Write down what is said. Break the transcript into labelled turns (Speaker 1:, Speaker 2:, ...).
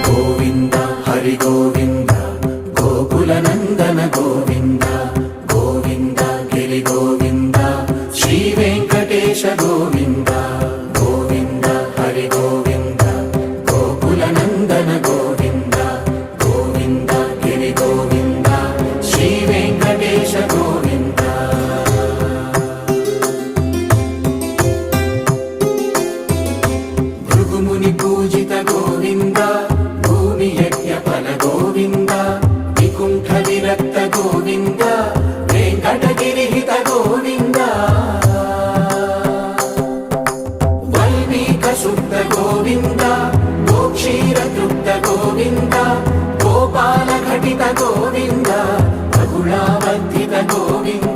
Speaker 1: గోవింద హరి గోవింద గోకులనందన గోవింద గోవింద గిరి గోవింద శ్రీ వెంకటేశ గోవింద గోవింద హరి గోవింద గోకులనందన గోవింద గోవింద గిరి గోవింద శ్రీ వెంకటేశ గోవింద భృగుముని పూజిత గోవింద భూమి యజ్ఞ ఫల గోవింద వికుంఠ విరక్త గోవింద వెంకటగిరి హిత గోవింద వల్మీక శుద్ధ గోవింద గోక్షీర తృప్త గోవింద గోపాల ఘటిత గోవింద బహుళావర్ధిత గోవింద